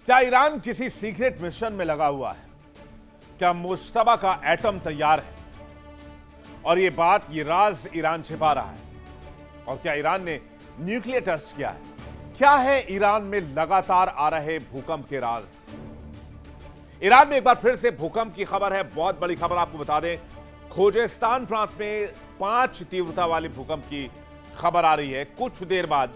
क्या ईरान किसी secret mission में लगा हुआ है? क्या मुश्तबा का एटम तैयार है? और ये राज ईरान छिपा रहा है? और क्या ईरान ने न्यूक्लियर टेस्ट किया है? क्या है ईरान में लगातार आ रहे भूकंप के राज? ईरान में एक बार फिर से भूकंप की खबर है। बहुत बड़ी खबर आपको बता दें, खोजेस्तान प्रांत में 5 तीव्रता वाले भूकंप की खबर आ रही है। कुछ देर बाद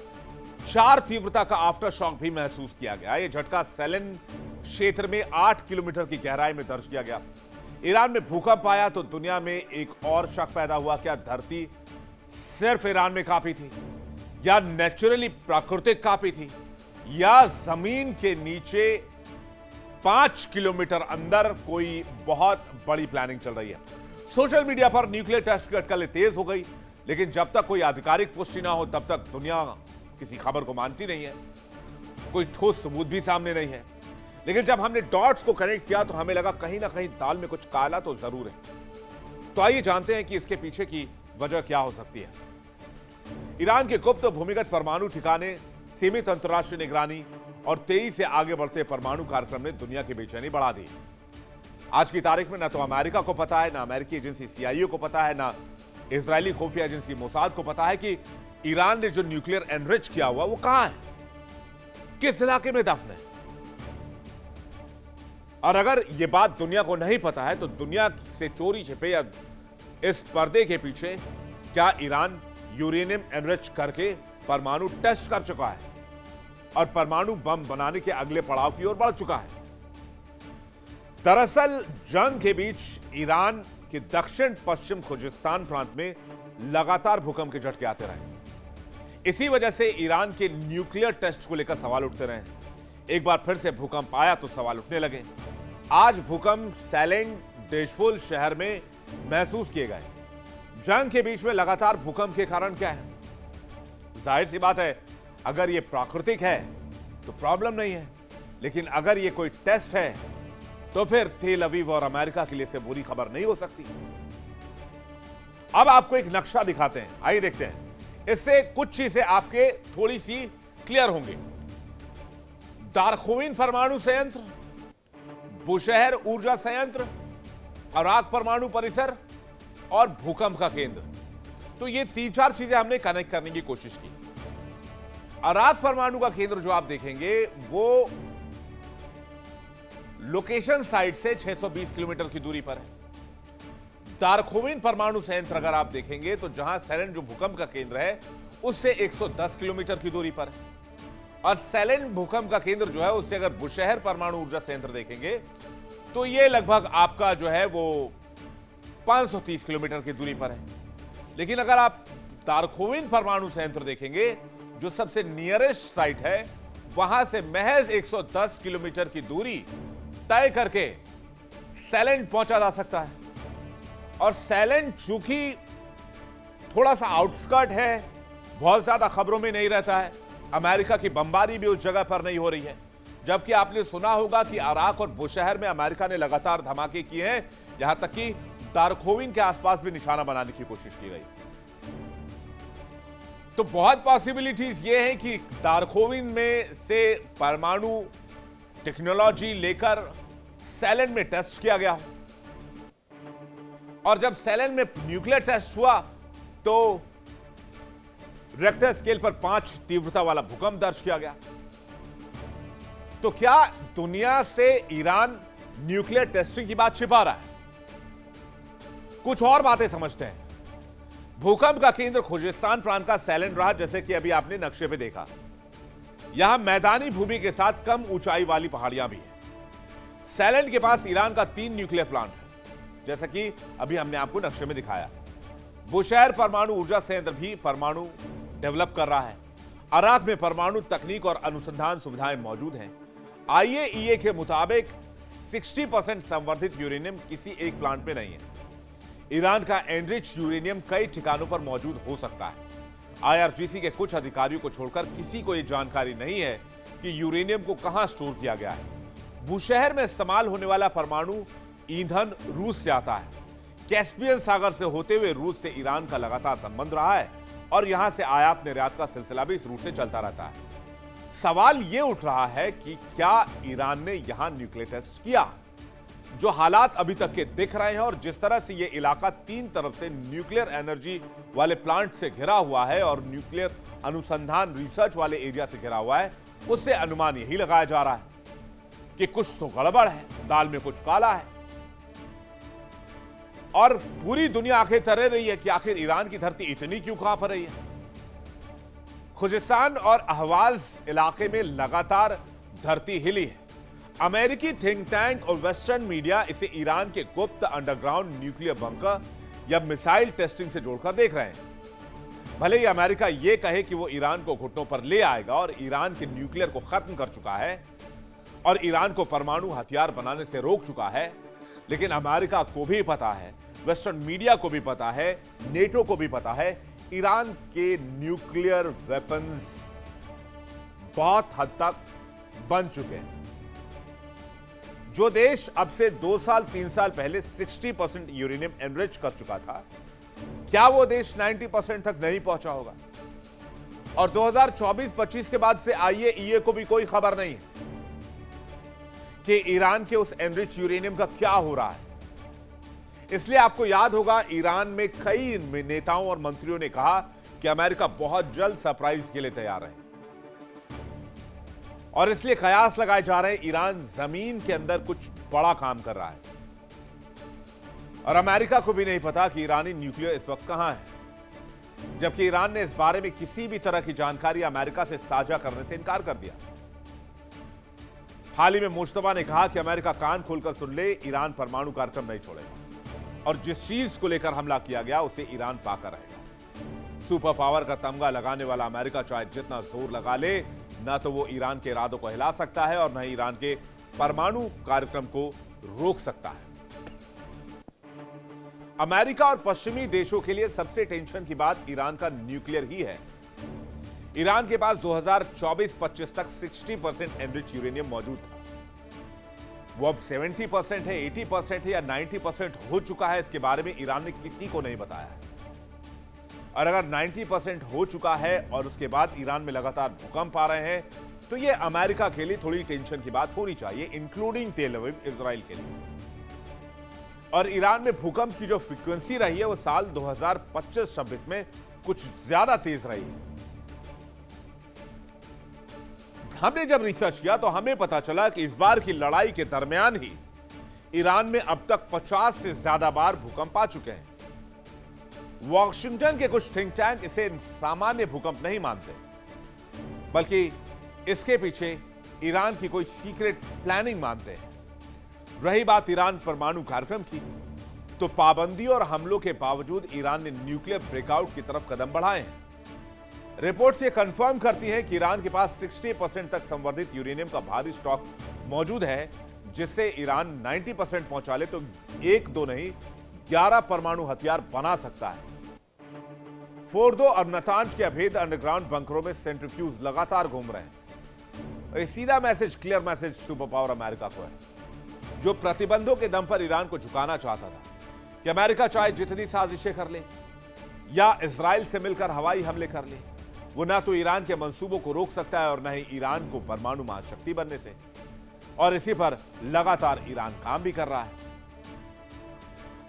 4 तीव्रता का आफ्टर शॉक भी महसूस किया गया। यह झटका सेलेन क्षेत्र में 8 किलोमीटर की गहराई में दर्ज किया गया। ईरान में भूकंप आया तो दुनिया में एक और शक पैदा हुआ, क्या धरती सिर्फ ईरान में कांपी थी, या नेचुरली प्राकृतिक कांपी थी, या जमीन के नीचे 5 किलोमीटर अंदर कोई बहुत बड़ी प्लानिंग चल रही है। सोशल मीडिया पर न्यूक्लियर टेस्ट की अटकलें तेज हो गई, लेकिन जब तक कोई आधिकारिक पुष्टि ना हो तब तक दुनिया किसी खबर को मानती नहीं है। कोई ठोस सबूत भी सामने नहीं है। लेकिन जब हमने डॉट्स को कनेक्ट किया तो हमें लगा कहीं ना कहीं दाल में कुछ काला तो जरूर है। तो आइए जानते हैं कि इसके पीछे की वजह क्या हो सकती है। ईरान के गुप्त भूमिगत परमाणु ठिकाने, सीमित अंतर्राष्ट्रीय निगरानी और तेजी से आगे बढ़ते परमाणु कार्यक्रम ने दुनिया की बेचैनी बढ़ा दी। आज की तारीख में ना तो अमेरिका को पता है, ना अमेरिकी एजेंसी CIA को पता है, ना इजरायली खुफिया एजेंसी मोसाद को पता है कि ईरान ने जो न्यूक्लियर एनरिच किया हुआ वो कहां है, किस इलाके में दफन है। और अगर यह बात दुनिया को नहीं पता है तो दुनिया से चोरी छिपे या इस पर्दे के पीछे क्या ईरान यूरेनियम एनरिच करके परमाणु टेस्ट कर चुका है और परमाणु बम बनाने के अगले पड़ाव की ओर बढ़ चुका है। दरअसल जंग के बीच ईरान के दक्षिण पश्चिम खोजिस्तान प्रांत में लगातार भूकंप के झटके आते रहे। इसी वजह से ईरान के न्यूक्लियर टेस्ट को लेकर सवाल उठते रहे। एक बार फिर से भूकंप आया तो सवाल उठने लगे। आज भूकंप सैलेन डेशफुल शहर में महसूस किए गए। जंग के बीच में लगातार भूकंप के कारण क्या है? जाहिर सी बात है, अगर यह प्राकृतिक है तो प्रॉब्लम नहीं है, लेकिन अगर यह कोई टेस्ट है तो फिर तेल अवीव और अमेरिका के लिए से बुरी खबर नहीं हो सकती। अब आपको एक नक्शा दिखाते हैं, आइए देखते हैं। इससे कुछ चीजें आपके थोड़ी सी क्लियर होंगी। दारखुइन परमाणु संयंत्र, बुशहर ऊर्जा संयंत्र, अराक परमाणु परिसर और भूकंप का केंद्र। तो ये 3-4 चीजें हमने कनेक्ट करने की कोशिश की। अराक परमाणु का केंद्र जो आप देखेंगे वो लोकेशन साइट से 620 किलोमीटर की दूरी पर है। दारखुइन परमाणु संयंत्र अगर आप देखेंगे तो जहां सेलेन जो भूकंप का केंद्र है उससे 110 किलोमीटर की दूरी पर है। और सेलेन भूकंप का केंद्र जो है उससे अगर बुशहर परमाणु ऊर्जा संयंत्र देखेंगे तो यह लगभग आपका जो है वो 530 किलोमीटर की दूरी पर है। लेकिन अगर आप दारखुइन परमाणु संयंत्र देखेंगे जो सबसे नियरेस्ट साइट है, वहां से महज 110 किलोमीटर की दूरी तय करके सेलेन पहुंचा जा सकता है। और सेलेन चूंकि थोड़ा सा आउटस्कर्ट है, बहुत ज्यादा खबरों में नहीं रहता है, अमेरिका की बमबारी भी उस जगह पर नहीं हो रही है। जबकि आपने सुना होगा कि अराक और बुशहर में अमेरिका ने लगातार धमाके किए हैं, यहां तक कि दारखुइन के आसपास भी निशाना बनाने की कोशिश की गई। तो बहुत पॉसिबिलिटीज ये हैं कि दारखुइन में से परमाणु टेक्नोलॉजी लेकर सेलेन में टेस्ट किया गया। और जब सेलेन में न्यूक्लियर टेस्ट हुआ तो रिक्टर स्केल पर 5 तीव्रता वाला भूकंप दर्ज किया गया। तो क्या दुनिया से ईरान न्यूक्लियर टेस्टिंग की बात छिपा रहा है? कुछ और बातें समझते हैं। भूकंप का केंद्र खोजिस्तान प्रांत का सेलेन रहा, जैसे कि अभी आपने नक्शे पे देखा। यहां मैदानी भूमि के साथ कम ऊंचाई वाली पहाड़ियां भी हैं। सेलेन के पास ईरान का 3 न्यूक्लियर प्लांट है, जैसा कि अभी हमने आपको नक्शे में दिखाया। बुशहर परमाणु ऊर्जा संयंत्र भी परमाणु डेवलप कर रहा है। अराक में परमाणु तकनीक और अनुसंधान सुविधाएं मौजूद हैं। IAEA के मुताबिक 60% संवर्धित यूरेनियम किसी एक प्लांट में नहीं है। ईरान का एनरिच यूरेनियम कई ठिकानों पर मौजूद हो सकता है। IRGC के कुछ अधिकारियों को छोड़कर किसी को यह जानकारी नहीं है कि यूरेनियम को कहां स्टोर किया गया है। बुशहर में इस्तेमाल होने वाला परमाणु ईंधन रूस से आता है। कैस्पियन सागर से होते हुए रूस से ईरान का लगातार संबंध रहा है और यहां से आयात निर्यात का सिलसिला भी इस रूट से चलता रहता है। सवाल यह उठ रहा है कि क्या ईरान ने यहां न्यूक्लियर टेस्ट किया? जो हालात अभी तक के दिख रहे हैं और जिस तरह से यह इलाका तीन तरफ से न्यूक्लियर एनर्जी वाले प्लांट से घिरा हुआ है और न्यूक्लियर अनुसंधान रिसर्च वाले एरिया से घिरा हुआ है, उससे अनुमान यही लगाया जा रहा है कि कुछ तो गड़बड़ है, दाल में कुछ काला है। और पूरी दुनिया आंखें तरे रही है कि आखिर ईरान की धरती इतनी क्यों कांप रही है। खुजिस्तान और अहवाज इलाके में लगातार धरती हिली है। अमेरिकी थिंक टैंक और वेस्टर्न मीडिया इसे ईरान के गुप्त अंडरग्राउंड न्यूक्लियर बंकर या मिसाइल टेस्टिंग से जोड़कर देख रहे हैं। भले ही अमेरिका यह कहे कि वो ईरान को घुटनों पर ले आएगा और ईरान के न्यूक्लियर को खत्म कर चुका है और ईरान को परमाणु हथियार बनाने से रोक चुका है, लेकिन अमेरिका को भी पता है, वेस्टर्न मीडिया को भी पता है, नेटो को भी पता है, ईरान के न्यूक्लियर वेपन्स बहुत हद तक बन चुके हैं। जो देश अब से 2 साल 3 साल पहले 60% यूरेनियम एनरिच कर चुका था, क्या वो देश 90% तक नहीं पहुंचा होगा? और 2024-25 के बाद से IAEA को भी कोई खबर नहीं है कि ईरान के उस एनरिच यूरेनियम का क्या हो रहा है। इसलिए आपको याद होगा, ईरान में कई नेताओं और मंत्रियों ने कहा कि अमेरिका बहुत जल्द सरप्राइज के लिए तैयार है और इसलिए कयास लगाए जा रहे हैं ईरान जमीन के अंदर कुछ बड़ा काम कर रहा है। और अमेरिका को भी नहीं पता कि ईरानी न्यूक्लियर इस वक्त कहां है, जबकि ईरान ने इस बारे में किसी भी तरह की जानकारी अमेरिका से साझा करने से इनकार कर दिया। हाल ही में मुश्तबा ने कहा कि अमेरिका कान खोलकर सुन ले, ईरान परमाणु कार्यक्रम नहीं छोड़ेगा और जिस चीज को लेकर हमला किया गया उसे ईरान पाकर रहेगा। सुपर पावर का तमगा लगाने वाला अमेरिका चाहे जितना जोर लगा ले, ना तो वो ईरान के इरादों को हिला सकता है और न ही ईरान के परमाणु कार्यक्रम को रोक सकता है। अमेरिका और पश्चिमी देशों के लिए सबसे टेंशन की बात ईरान का न्यूक्लियर ही है। ईरान के पास 2024-25 तक 60% एनरिच यूरेनियम मौजूद था। वो अब 70% है, 80% है या 90% हो चुका है, इसके बारे में ईरान ने किसी को नहीं बताया है। और अगर 90% हो चुका है और उसके बाद ईरान में लगातार भूकंप आ रहे हैं, तो ये अमेरिका के लिए थोड़ी टेंशन की बात होनी चाहिए, इंक्लूडिंग तेल अवीव, इजराइल के लिए। और ईरान में भूकंप की जो फ्रीक्वेंसी रही है वो साल 2025-26 में कुछ ज्यादा तेज रही है। हमने जब रिसर्च किया तो हमें पता चला कि इस बार की लड़ाई के दरमियान ही ईरान में अब तक 50 से ज्यादा बार भूकंप आ चुके हैं। वॉशिंगटन के कुछ थिंक टैंक इसे सामान्य भूकंप नहीं मानते, बल्कि इसके पीछे ईरान की कोई सीक्रेट प्लानिंग मानते हैं। रही बात ईरान परमाणु कार्यक्रम की, तो पाबंदी और हमलों के बावजूद ईरान ने न्यूक्लियर ब्रेकआउट की तरफ कदम बढ़ाए हैं। रिपोर्ट्स ये कंफर्म करती हैं कि ईरान के पास 60% तक संवर्धित यूरेनियम का भारी स्टॉक मौजूद है, जिससे ईरान 90% पहुंचा ले तो 1-2 नहीं 11 परमाणु हथियार बना सकता है। फोर्दो और नतांज के अभेद अंडरग्राउंड बंकरों में सेंट्रीफ्यूज लगातार घूम रहे हैं। ये सीधा message, clear message super power America को है, जो प्रतिबंधों के दम पर ईरान को झुकाना चाहता था कि अमेरिका चाहे जितनी साजिशें कर ले या इजराइल से मिलकर हवाई हमले कर ले, वो ना तो ईरान के मंसूबों को रोक सकता है और न ही ईरान को परमाणु महाशक्ति बनने से। और इसी पर लगातार ईरान काम भी कर रहा है।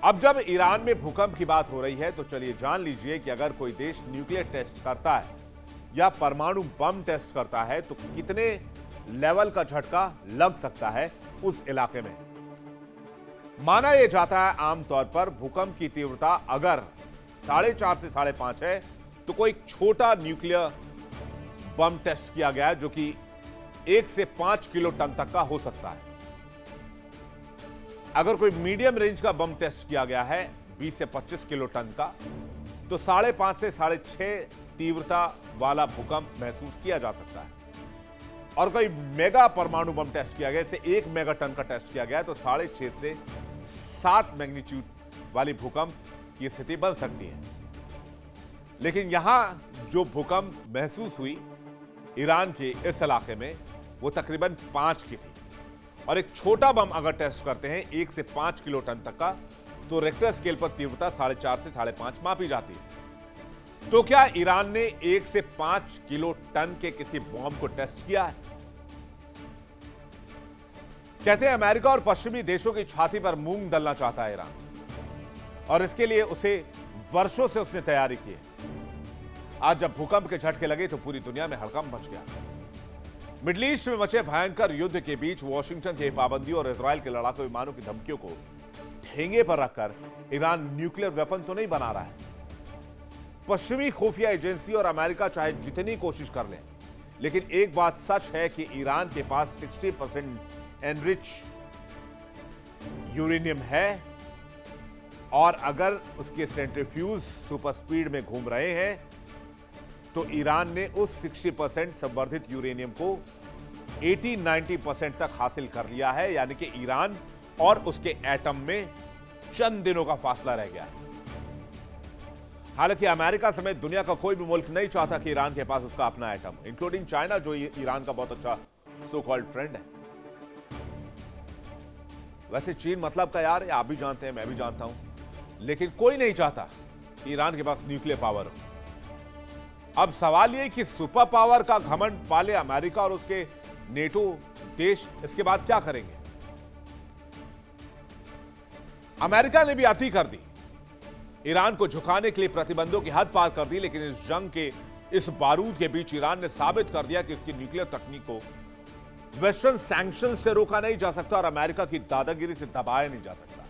अब जब ईरान में भूकंप की बात हो रही है, तो चलिए जान लीजिए कि अगर कोई देश न्यूक्लियर टेस्ट करता है या परमाणु बम टेस्ट करता है तो कितने लेवल का झटका लग सकता है उस इलाके में। माना यह जाता है आमतौर पर भूकंप की तीव्रता अगर 4.5 से 5.5 है, तो कोई छोटा न्यूक्लियर बम टेस्ट किया गया है जो कि 1 से 5 किलो टन तक का हो सकता है। अगर कोई मीडियम रेंज का बम टेस्ट किया गया है 20 से 25 किलो टन का, तो 5.5 से 6.5 तीव्रता वाला भूकंप महसूस किया जा सकता है। और कोई मेगा परमाणु बम टेस्ट किया गया, जैसे 1 मेगा टन का टेस्ट किया गया, तो 6.5 से 7 मैग्नीट्यूड वाली भूकंप की स्थिति बन सकती है। लेकिन यहां जो भूकंप महसूस हुई ईरान के इस इलाके में, वो तकरीबन 5 की थी। और एक छोटा बम अगर टेस्ट करते हैं 1 से 5 किलो टन तक का, तो रिक्टर स्केल पर तीव्रता 4.5 से 5.5 मापी जाती है। तो क्या ईरान ने 1 से 5 किलो टन के किसी बॉम्ब को टेस्ट किया है? कहते हैं अमेरिका और पश्चिमी देशों की छाती पर मूंग दलना चाहता है ईरान, और इसके लिए उसे वर्षों से उसने तैयारी की है। आज जब भूकंप के झटके लगे तो पूरी दुनिया में हड़कंप मच गया। मिडिल ईस्ट में मचे भयंकर युद्ध के बीच वॉशिंगटन की पाबंदियों और इजरायल के लड़ाकू विमानों की धमकियों को ठेंगे पर रखकर ईरान न्यूक्लियर वेपन तो नहीं बना रहा है। पश्चिमी खुफिया एजेंसी और अमेरिका चाहे जितनी कोशिश कर लें, लेकिन एक बात सच है कि ईरान के पास 60% एनरिच यूरेनियम है, और अगर उसके सेंट्रीफ्यूज सुपर स्पीड में घूम रहे हैं तो ईरान ने उस 60% संवर्धित यूरेनियम को 80-90% तक हासिल कर लिया है। यानी कि ईरान और उसके एटम में चंद दिनों का फासला रह गया है। हालांकि अमेरिका समेत दुनिया का कोई भी मुल्क नहीं चाहता कि ईरान के पास उसका अपना एटम, इंक्लूडिंग चाइना, जो ईरान का बहुत अच्छा सो कॉल्ड फ्रेंड है। वैसे चीन मतलब का यार, आप भी जानते हैं, मैं भी जानता हूं, लेकिन कोई नहीं चाहता कि ईरान के पास न्यूक्लियर पावर हो। अब सवाल यह कि सुपर पावर का घमंड पाले अमेरिका और उसके नेटो देश इसके बाद क्या करेंगे? अमेरिका ने भी अति कर दी, ईरान को झुकाने के लिए प्रतिबंधों की हद पार कर दी, लेकिन इस जंग के इस बारूद के बीच ईरान ने साबित कर दिया कि इसकी न्यूक्लियर तकनीक को वेस्टर्न सैंक्शन से रोका नहीं जा सकता और अमेरिका की दादागिरी से दबाया नहीं जा सकता।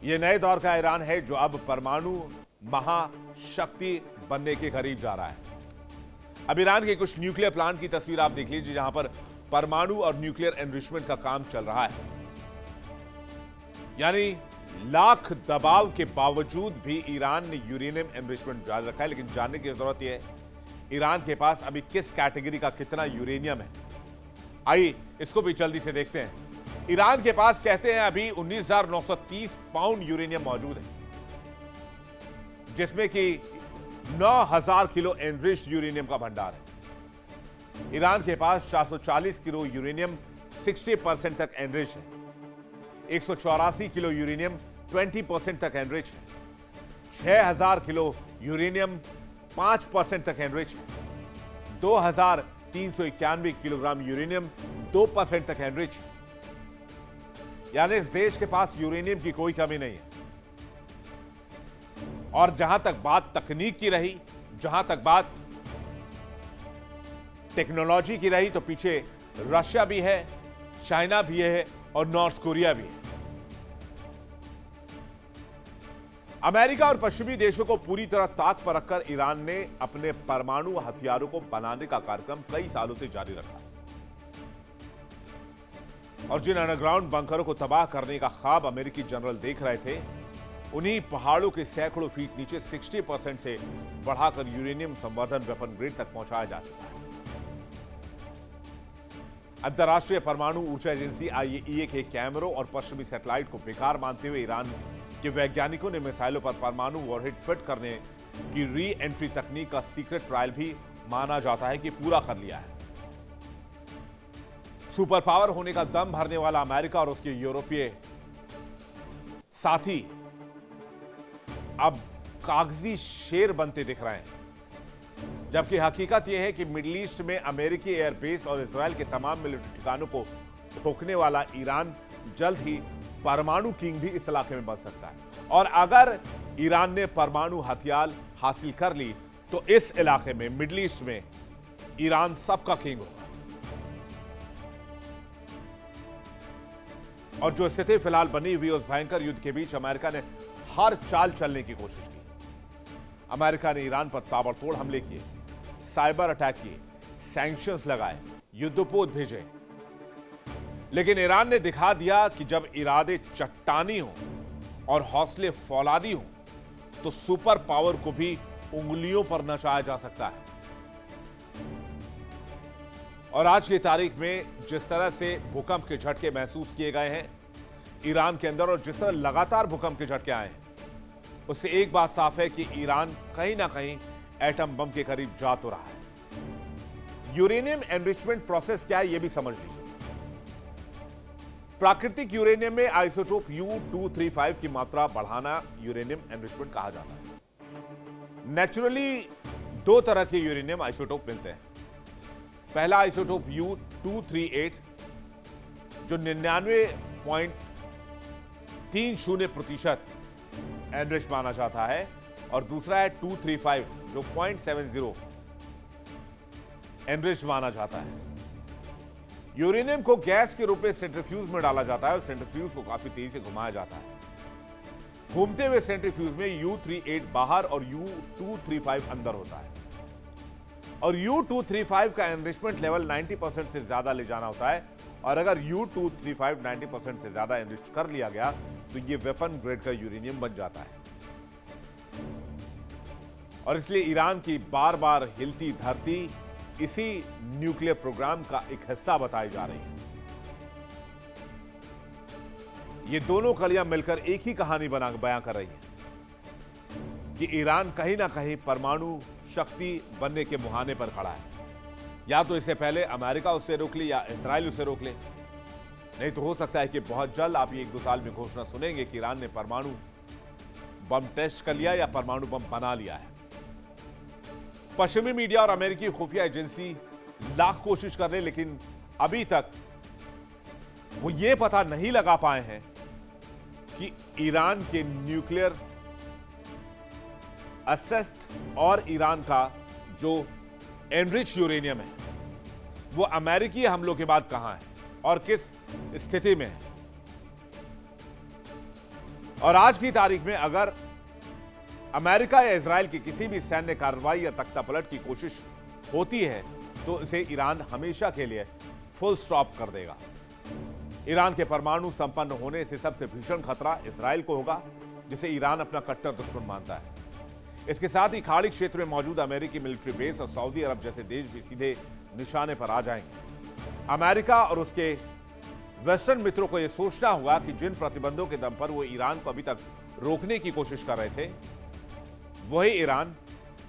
यह नए दौर का ईरान है जो अब परमाणु महाशक्ति बनने के करीब जा रहा है। अब ईरान के कुछ न्यूक्लियर प्लांट की तस्वीर आप देख लीजिए, जहां पर परमाणु और न्यूक्लियर एनरिचमेंट का काम चल रहा है। यानी लाख दबाव के बावजूद भी ईरान ने यूरेनियम एनरिचमेंट जारी रखा है। लेकिन जानने की जरूरत यह है ईरान के पास अभी किस कैटेगरी का कितना यूरेनियम है। आइए इसको भी जल्दी से देखते हैं। ईरान के पास कहते हैं अभी 19,930 पाउंड यूरेनियम मौजूद है, जिसमें कि 9,000 किलो एनरिच्ड यूरेनियम का भंडार है। ईरान के पास 440 किलो यूरेनियम 60% तक एनरिच है। 184 किलो यूरेनियम 20% तक एनरिच है। 6,000 किलो यूरेनियम 5% तक एनरिच है। 2,391 किलोग्राम यूरेनियम 2% तक एनरिच है। यानी इस देश के पास यूरेनियम की कोई कमी नहीं है। और जहां तक बात तकनीक की रही, जहां तक बात टेक्नोलॉजी की रही, तो पीछे रशिया भी है, चाइना भी है और नॉर्थ कोरिया भी है। अमेरिका और पश्चिमी देशों को पूरी तरह ताक पर रखकर ईरान ने अपने परमाणु हथियारों को बनाने का कार्यक्रम कई सालों से जारी रखा, और जिन अंडरग्राउंड बंकरों को तबाह करने का ख्वाब अमेरिकी जनरल देख रहे थे, उन्हीं पहाड़ों के सैकड़ों फीट नीचे 60% से बढ़ाकर यूरेनियम संवर्धन वेपन ग्रेड तक पहुंचाया जा चुका है। अंतर्राष्ट्रीय परमाणु ऊर्जा एजेंसी IAEA के कैमरों और पश्चिमी सैटेलाइट को बेकार मानते हुए ईरान के वैज्ञानिकों ने मिसाइलों पर परमाणु वॉरहेड फिट करने की री एंट्री तकनीक का सीक्रेट ट्रायल भी माना जाता है कि पूरा कर लिया है। सुपर पावर होने का दम भरने वाला अमेरिका और उसके यूरोपीय साथी अब कागजी शेर बनते दिख रहे हैं, जबकि हकीकत यह है कि मिडिल ईस्ट में अमेरिकी एयरबेस और इजरायल के तमाम मिलिट्री ठिकानों को रोकने वाला ईरान जल्द ही परमाणु किंग भी इस इलाके में बन सकता है। और अगर ईरान ने परमाणु हथियार हासिल कर ली तो इस इलाके में, मिडिल ईस्ट में, ईरान सबका किंग होगा। और जो स्थिति फिलहाल बनी हुई उस भयंकर युद्ध के बीच अमेरिका ने हर चाल चलने की कोशिश की। अमेरिका ने ईरान पर ताबड़तोड़ हमले किए, साइबर अटैक किए, सैंक्शंस लगाए, युद्धपोत भेजे, लेकिन ईरान ने दिखा दिया कि जब इरादे चट्टानी हो और हौसले फौलादी हो तो सुपर पावर को भी उंगलियों पर नचाया जा सकता है। और आज की तारीख में जिस तरह से भूकंप के झटके महसूस किए गए हैं ईरान के अंदर, और जिस तरह लगातार भूकंप के झटके आए हैं, उससे एक बात साफ है कि ईरान कहीं ना कहीं एटम बम के करीब जा तो रहा है। यूरेनियम एनरिचमेंट प्रोसेस क्या है, यह भी समझ लीजिए। प्राकृतिक यूरेनियम में आइसोटोप U-235 की मात्रा बढ़ाना यूरेनियम एनरिचमेंट कहा जाता है। नेचुरली दो तरह के यूरेनियम आइसोटोप मिलते हैं। पहला आइसोटोप U-238 जो 99.30% एनरिच माना जाता है, और दूसरा है 235 जो 0.70 एनरिच माना जाता है। यूरेनियम को गैस के रूप में सेंट्रीफ्यूज में डाला जाता है और सेंट्रीफ्यूज को काफी तेजी से घुमाया जाता है। घूमते हुए सेंट्रीफ्यूज में U-38 बाहर और U-235 अंदर होता है, और U-235 का एनरिचमेंट लेवल 90% से ज्यादा ले जाना होता है, और अगर U-235 90% से ज्यादा एनरिच कर लिया गया तो ये वेपन ग्रेड का यूरेनियम बन जाता है। और इसलिए ईरान की बार बार हिलती धरती इसी न्यूक्लियर प्रोग्राम का एक हिस्सा बताई जा रही है। ये दोनों कड़ियां मिलकर एक ही कहानी बयां कर रही है कि ईरान कहीं ना कहीं परमाणु शक्ति बनने के मुहाने पर खड़ा है। या तो इससे पहले अमेरिका उससे रोक ले या इजराइल उसे रोक ले, नहीं तो हो सकता है कि बहुत जल्द आप ये 1-2 साल में घोषणा सुनेंगे कि ईरान ने परमाणु बम टेस्ट कर लिया या परमाणु बम बना लिया है। पश्चिमी मीडिया और अमेरिकी खुफिया एजेंसी लाख कोशिश कर रहे, लेकिन अभी तक वो ये पता नहीं लगा पाए हैं कि ईरान के न्यूक्लियर असेस्ट और ईरान का जो एनरिच यूरेनियम है वो अमेरिकी हमलों के बाद कहां है और किस स्थिति में है। और आज की तारीख में अगर अमेरिका या इजराइल की किसी भी सैन्य कार्रवाई या तख्तापलट की कोशिश होती है तो इसे ईरान हमेशा के लिए फुल स्टॉप कर देगा। ईरान के परमाणु संपन्न होने से सबसे भीषण खतरा इजराइल को होगा, जिसे ईरान अपना कट्टर दुश्मन मानता है। इसके साथ ही खाड़ी क्षेत्र में मौजूद अमेरिकी मिलिट्री बेस और सऊदी अरब जैसे देश भी सीधे निशाने पर आ जाएंगे। अमेरिका और उसके वेस्टर्न मित्रों को यह सोचना होगा कि जिन प्रतिबंधों के दम पर वो ईरान को अभी तक रोकने की कोशिश कर रहे थे, वही ईरान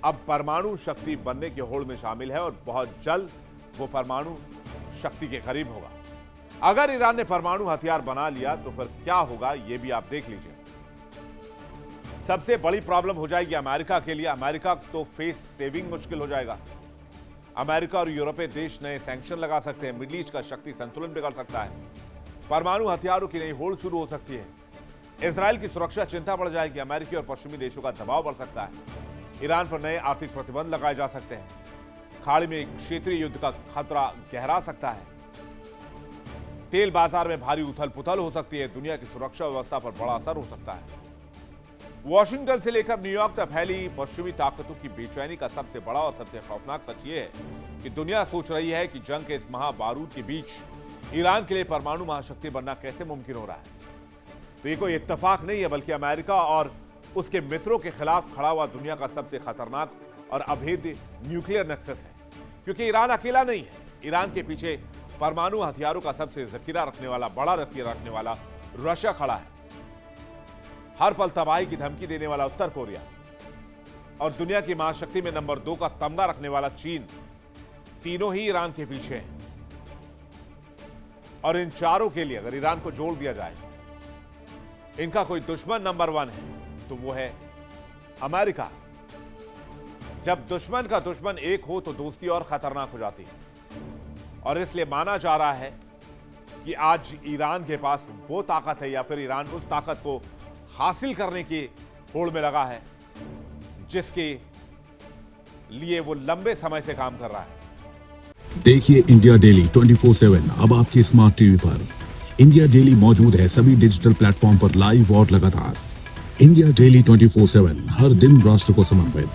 अब परमाणु शक्ति बनने के होड़ में शामिल है और बहुत जल्द वो परमाणु शक्ति के करीब होगा। अगर ईरान ने परमाणु हथियार बना लिया तो फिर क्या होगा, यह भी आप देख लीजिए। सबसे बड़ी प्रॉब्लम हो जाएगी अमेरिका के लिए। अमेरिका तो फेस सेविंग मुश्किल हो जाएगा। अमेरिका और यूरोपीय देश नए सैंक्शन लगा सकते हैं। मिडिल ईस्ट का शक्ति संतुलन बिगड़ सकता है। परमाणु हथियारों की नई होड़ शुरू हो सकती है। इजराइल की सुरक्षा चिंता बढ़ जाएगी। अमेरिकी और पश्चिमी देशों का दबाव बढ़ सकता है। ईरान पर नए आर्थिक प्रतिबंध लगाए जा सकते हैं। खाड़ी में क्षेत्रीय युद्ध का खतरा गहरा सकता है। तेल बाजार में भारी उथल पुथल हो सकती है। दुनिया की सुरक्षा व्यवस्था पर बड़ा असर हो सकता है। वॉशिंगटन से लेकर न्यूयॉर्क तक फैली पश्चिमी ताकतों की बेचैनी का सबसे बड़ा और सबसे खौफनाक सच ये है कि दुनिया सोच रही है कि जंग के इस महाबारूद के बीच ईरान के लिए परमाणु महाशक्ति बनना कैसे मुमकिन हो रहा है। तो ये कोई इत्तेफाक नहीं है, बल्कि अमेरिका और उसके मित्रों के खिलाफ खड़ा हुआ दुनिया का सबसे खतरनाक और अभेद्य न्यूक्लियर नेक्सस है। क्योंकि ईरान अकेला नहीं है। ईरान के पीछे परमाणु हथियारों का सबसे जखीरा रखने वाला, बड़ा जखीरा रखने वाला रशिया खड़ा है। हर पल तबाही की धमकी देने वाला उत्तर कोरिया और दुनिया की महाशक्ति में नंबर 2 का तमगा रखने वाला चीन, तीनों ही ईरान के पीछे हैं। और इन चारों के लिए अगर ईरान को जोड़ दिया जाए, इनका कोई दुश्मन नंबर 1 है तो वो है अमेरिका। जब दुश्मन का दुश्मन एक हो तो दोस्ती और खतरनाक हो जाती है। और इसलिए माना जा रहा है कि आज ईरान के पास वो ताकत है, या फिर ईरान उस ताकत को हासिल करने की होड़ में लगा है जिसके लिए वो लंबे समय से काम कर रहा है। देखिए इंडिया डेली 24/7 अब आपके स्मार्ट टीवी पर। इंडिया डेली मौजूद है सभी डिजिटल प्लेटफॉर्म पर लाइव और लगातार। इंडिया डेली 24/7 हर दिन राष्ट्र को समर्पित।